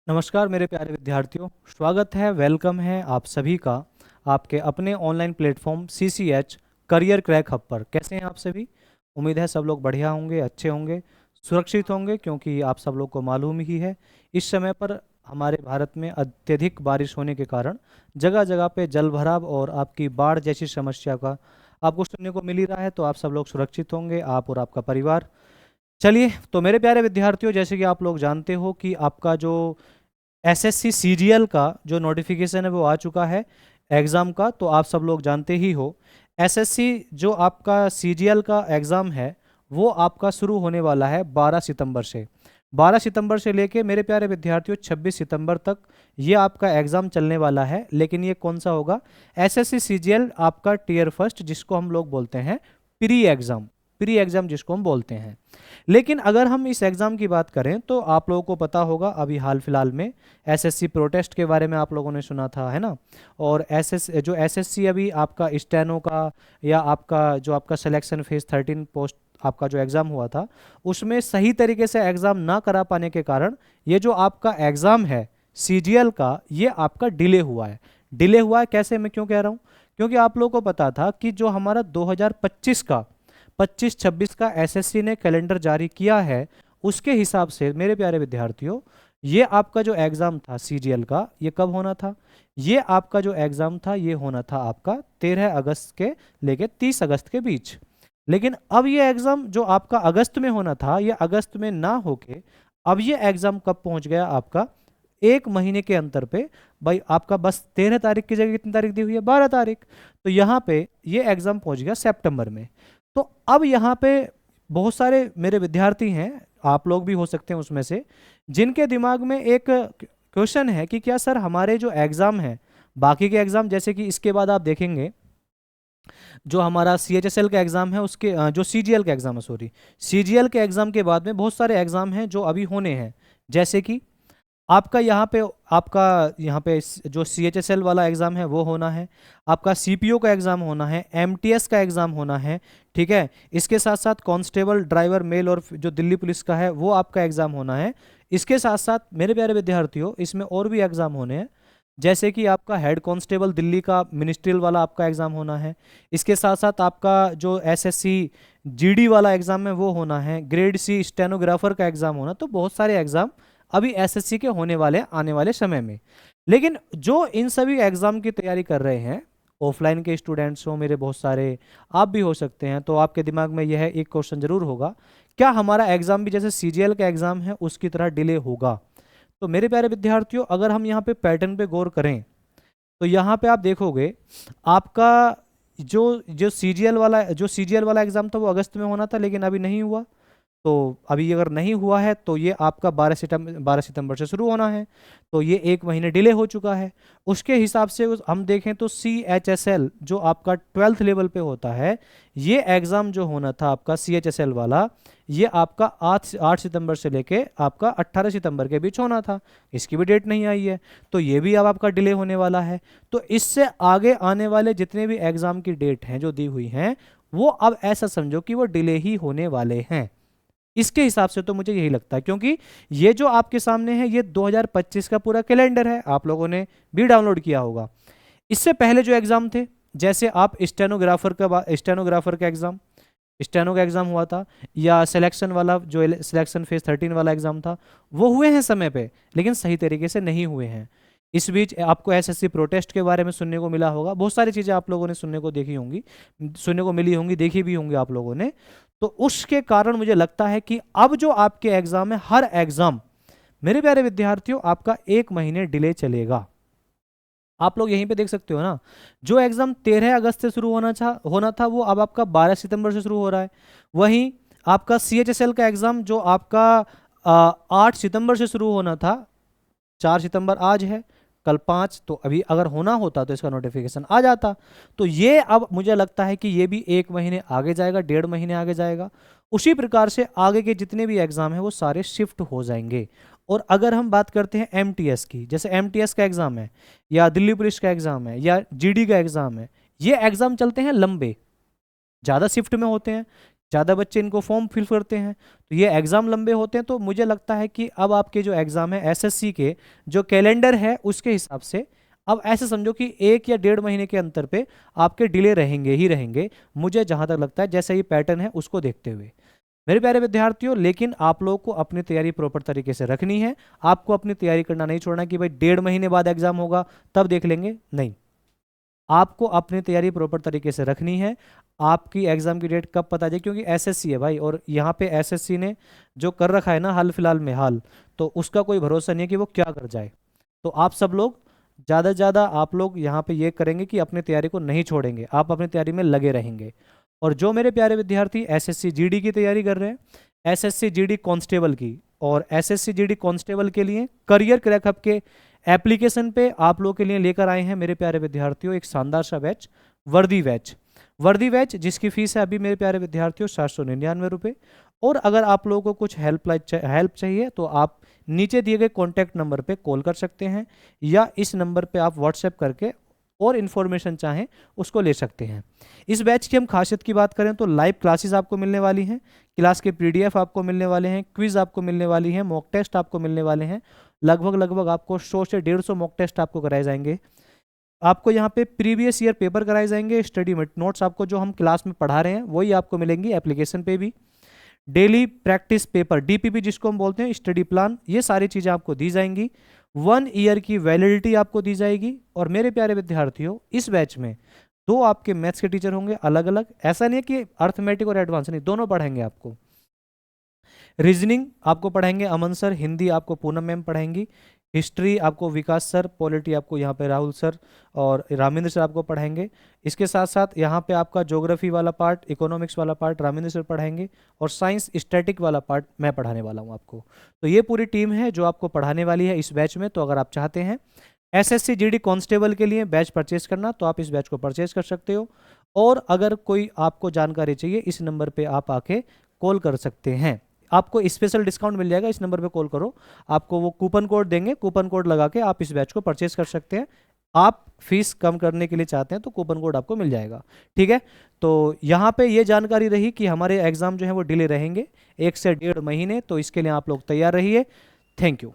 नमस्कार मेरे प्यारे विद्यार्थियों, स्वागत है, वेलकम है आप सभी का आपके अपने online platform CCH career crack hub पर। कैसे हैं आप सभी? उम्मीद है सब लोग बढ़िया होंगे, अच्छे होंगे, सुरक्षित होंगे, क्योंकि आप सब लोग को मालूम ही है इस समय पर हमारे भारत में अत्यधिक बारिश होने के कारण जगह जगह पे जल भराव और आपकी बाढ़ जैसी समस्या का आपको सुनने को मिल ही रहा है। तो आप सब लोग सुरक्षित होंगे, आप और आपका परिवार। चलिए, तो मेरे प्यारे विद्यार्थियों, जैसे कि आप लोग जानते हो कि आपका जो SSC CGL का जो नोटिफिकेशन है वो आ चुका है एग्ज़ाम का, तो आप सब लोग जानते ही हो। SSC जो आपका CGL का एग्ज़ाम है वो आपका शुरू होने वाला है 12 सितंबर से। 12 सितंबर से लेके मेरे प्यारे विद्यार्थियों 26 सितंबर तक ये आपका एग्ज़ाम चलने वाला है। लेकिन ये कौन सा होगा? SSC CGL आपका टियर फर्स्ट, जिसको हम लोग बोलते हैं प्री एग्ज़ाम जिसको हम बोलते हैं। लेकिन अगर हम इस एग्ज़ाम की बात करें तो आप लोगों को पता होगा अभी हाल फिलहाल में SSC प्रोटेस्ट के बारे में आप लोगों ने सुना था, है ना। और SSC अभी आपका स्टेनो का या आपका जो आपका सिलेक्शन फेज 13 पोस्ट आपका जो एग्ज़ाम हुआ था उसमें सही तरीके से एग्ज़ाम ना करा पाने के कारण ये जो आपका एग्ज़ाम है CGL का, ये आपका डिले हुआ है। डिले हुआ है कैसे, मैं क्यों कह रहा हूँ? क्योंकि आप लोगों को पता था कि जो हमारा 2025 का 25-26 का SSC ने कैलेंडर जारी किया है, उसके हिसाब से मेरे प्यारे विद्यार्थियों ये आपका जो एग्ज़ाम था CGL का, ये कब होना था? ये आपका जो एग्ज़ाम था ये होना था आपका 13 अगस्त के लेके 30 अगस्त के बीच। लेकिन अब ये एग्ज़ाम जो आपका अगस्त में होना था ये अगस्त में ना होके अब ये एग्ज़ाम कब पहुंच गया आपका? एक महीने के अंतर पे। भाई आपका बस 13 तारीख की जगह कितनी तारीख दी हुई है? 12 तारीख। तो यहाँ पे ये एग्ज़ाम पहुंच गया सितंबर में। तो अब यहाँ पे बहुत सारे मेरे विद्यार्थी हैं, आप लोग भी हो सकते हैं उसमें से, जिनके दिमाग में एक क्वेश्चन है कि क्या सर हमारे जो एग्ज़ाम है, बाकी के एग्ज़ाम जैसे कि इसके बाद आप देखेंगे जो हमारा CHSL का एग्ज़ाम है उसके जो CGL का एग्ज़ाम है, सॉरी, CGL के एग्ज़ाम के बाद में बहुत सारे एग्ज़ाम हैं जो अभी होने हैं। जैसे कि आपका यहाँ पे जो CHSL वाला एग्ज़ाम है वो होना है, आपका CPO का एग्ज़ाम होना है, MTS का एग्ज़ाम होना है, ठीक है। इसके साथ साथ कांस्टेबल ड्राइवर मेल और जो दिल्ली पुलिस का है वो आपका एग्ज़ाम होना है। इसके साथ साथ मेरे प्यारे विद्यार्थियों इसमें और भी एग्ज़ाम होने हैं, जैसे कि आपका हेड कांस्टेबल दिल्ली का मिनिस्ट्रियल वाला आपका एग्ज़ाम होना है। इसके साथ साथ आपका जो SSC GD वाला एग्ज़ाम है वो होना है, ग्रेड C स्टेनोग्राफर का एग्ज़ाम होना। तो बहुत सारे एग्ज़ाम अभी SSC के होने वाले आने वाले समय में। लेकिन जो इन सभी एग्ज़ाम की तैयारी कर रहे हैं, ऑफलाइन के स्टूडेंट्स हो मेरे बहुत सारे, आप भी हो सकते हैं, तो आपके दिमाग में यह एक क्वेश्चन जरूर होगा, क्या हमारा एग्ज़ाम भी जैसे CGL का एग्ज़ाम है उसकी तरह डिले होगा? तो मेरे प्यारे विद्यार्थियों अगर हम यहाँ पे पैटर्न पे गौर करें तो यहाँ पे आप देखोगे आपका जो CGL वाला एग्ज़ाम था वो अगस्त में होना था, लेकिन अभी नहीं हुआ। तो अभी अगर नहीं हुआ है तो ये आपका 12 सितंबर से शुरू होना है, तो ये एक महीने डिले हो चुका है। उसके हिसाब से हम देखें तो CHSL जो आपका 12th लेवल पे होता है, ये एग्ज़ाम जो होना था आपका CHSL वाला, ये आपका 8 सितंबर से लेके आपका 18 सितंबर के बीच होना था। इसकी भी डेट नहीं आई है, तो ये भी अब आपका डिले होने वाला है। तो इससे आगे आने वाले जितने भी एग्ज़ाम की डेट हैं जो दी हुई हैं, वो अब ऐसा समझो कि वो डिले ही होने वाले हैं। इसके हिसाब से तो मुझे यही लगता है, क्योंकि ये जो आपके सामने है ये 2025 का पूरा कैलेंडर है, आप लोगों ने भी डाउनलोड किया होगा। इससे पहले जो एग्जाम थे, जैसे आप स्टेनोग्राफर का एग्जाम, स्टेनो का एग्जाम हुआ था, या सिलेक्शन वाला जो सिलेक्शन फेज 13 वाला एग्जाम था, वो हुए हैं समय पे, लेकिन सही तरीके से नहीं हुए हैं। इस बीच आपको SSC प्रोटेस्ट के बारे में सुनने को मिला होगा, बहुत सारी चीज़ें आप लोगों ने सुनने को देखी होंगी, सुनने को मिली होंगी, देखी भी होंगी आप लोगों ने। तो उसके कारण मुझे लगता है कि अब जो आपके एग्जाम है, हर एग्जाम मेरे प्यारे विद्यार्थियों आपका एक महीने डिले चलेगा। आप लोग यहीं पे देख सकते हो ना, जो एग्जाम 13 अगस्त से शुरू होना था वो अब आपका 12 सितंबर से शुरू हो रहा है। वहीं आपका CHSL का एग्जाम जो आपका 8 सितंबर से शुरू होना था, 4 सितंबर आज है, कल 5, तो अभी अगर होना होता तो इसका नोटिफिकेशन आ जाता। तो ये अब मुझे लगता है कि ये भी एक महीने आगे जाएगा, 1.5 महीने आगे जाएगा। उसी प्रकार से आगे के जितने भी एग्जाम हैं वो सारे शिफ्ट हो जाएंगे। और अगर हम बात करते हैं MTS की, जैसे MTS का एग्जाम है, या दिल्ली पुलिस का एग्जाम है, या GD का एग्जाम है, ये एग्जाम चलते हैं लंबे, ज़्यादा शिफ्ट में होते हैं। ज़्यादा बच्चे इनको फॉर्म फिल करते हैं, तो ये एग्ज़ाम लंबे होते हैं। तो मुझे लगता है कि अब आपके जो एग्ज़ाम है एसएससी के जो कैलेंडर है उसके हिसाब से अब ऐसे समझो कि 1 या 1.5 महीने के अंतर पे आपके डिले रहेंगे ही रहेंगे, मुझे जहाँ तक लगता है, जैसा ये पैटर्न है उसको देखते हुए मेरे प्यारे विद्यार्थियों। लेकिन आप लोगों को अपनी तैयारी प्रॉपर तरीके से रखनी है, आपको अपनी तैयारी करना नहीं छोड़ना कि भाई 1.5 महीने बाद एग्जाम होगा तब देख लेंगे, नहीं। आपको अपनी तैयारी प्रॉपर तरीके से रखनी है। आपकी एग्जाम की डेट कब पता जाए, क्योंकि एसएससी है भाई, और यहाँ पे एसएससी ने जो कर रखा है ना हाल फिलहाल में हाल, तो उसका कोई भरोसा नहीं है कि वो क्या कर जाए। तो आप सब लोग ज़्यादा से ज़्यादा आप लोग यहाँ पे ये करेंगे कि अपनी तैयारी को नहीं छोड़ेंगे, आप अपनी तैयारी में लगे रहेंगे। और जो मेरे प्यारे विद्यार्थी एसएससी जीडी की तैयारी कर रहे हैं, एसएससी जीडी कांस्टेबल की, और एसएससी जीडी कांस्टेबल के लिए करियर क्रैक हब के एप्लीकेशन पे आप लोगों के लिए लेकर आए हैं मेरे प्यारे विद्यार्थियों एक शानदार सा बैच, वर्दी बैच। वर्दी बैच जिसकी फीस है अभी मेरे प्यारे विद्यार्थियों 799 रुपये। और अगर आप लोगों को कुछ हेल्प चाहिए तो आप नीचे दिए गए कॉन्टैक्ट नंबर पे कॉल कर सकते हैं, या इस नंबर पे आप व्हाट्सएप करके और इन्फॉर्मेशन चाहें उसको ले सकते हैं। इस बैच की हम खासियत की बात करें तो लाइव क्लासेस आपको मिलने वाली हैं, क्लास के पीडीएफ आपको मिलने वाले हैं, क्विज आपको मिलने वाली है, मॉक टेस्ट आपको मिलने वाले हैं। लगभग आपको 100 से 150 मॉक टेस्ट आपको कराए जाएंगे। आपको यहाँ पे प्रीवियस ईयर पेपर कराए जाएंगे, स्टडी नोट्स आपको जो हम क्लास में पढ़ा रहे हैं वही आपको मिलेंगी एप्लीकेशन पे भी। डेली प्रैक्टिस पेपर डीपीपी जिसको हम बोलते हैं, स्टडी प्लान, ये सारी चीज़ें आपको दी जाएंगी। 1 ईयर की वैलिडिटी आपको दी जाएगी। और मेरे प्यारे विद्यार्थियों इस बैच में 2 आपके मैथ्स के टीचर होंगे अलग अलग, ऐसा नहीं है कि अर्थमेटिक और एडवांस नहीं, दोनों पढ़ाएंगे आपको। रीजनिंग आपको पढ़ाएंगे अमन सर, हिंदी आपको पूनम मैम पढ़ाएंगी, हिस्ट्री आपको विकास सर, पॉलिटी आपको यहाँ पे राहुल सर और रामेंद्र सर आपको पढ़ाएंगे। इसके साथ साथ यहाँ पे आपका ज्योग्राफी वाला पार्ट, इकोनॉमिक्स वाला पार्ट रामेंद्र सर पढ़ाएंगे, और साइंस स्टैटिक वाला पार्ट मैं पढ़ाने वाला हूँ आपको। तो ये पूरी टीम है जो आपको पढ़ाने वाली है इस बैच में। तो अगर आप चाहते हैं एसएससी जीडी कांस्टेबल के लिए बैच परचेज करना तो आप इस बैच को परचेज कर सकते हो। और अगर कोई आपको जानकारी चाहिए इस नंबर पे आप आके कॉल कर सकते हैं, आपको स्पेशल डिस्काउंट मिल जाएगा। इस नंबर पे कॉल करो, आपको वो कूपन कोड देंगे, कूपन कोड लगा के आप इस बैच को परचेज कर सकते हैं। आप फीस कम करने के लिए चाहते हैं तो कूपन कोड आपको मिल जाएगा, ठीक है। तो यहाँ पे ये जानकारी रही कि हमारे एग्जाम जो है वो डिले रहेंगे 1 से 1.5 महीने, तो इसके लिए आप लोग तैयार रहिए। Thank you.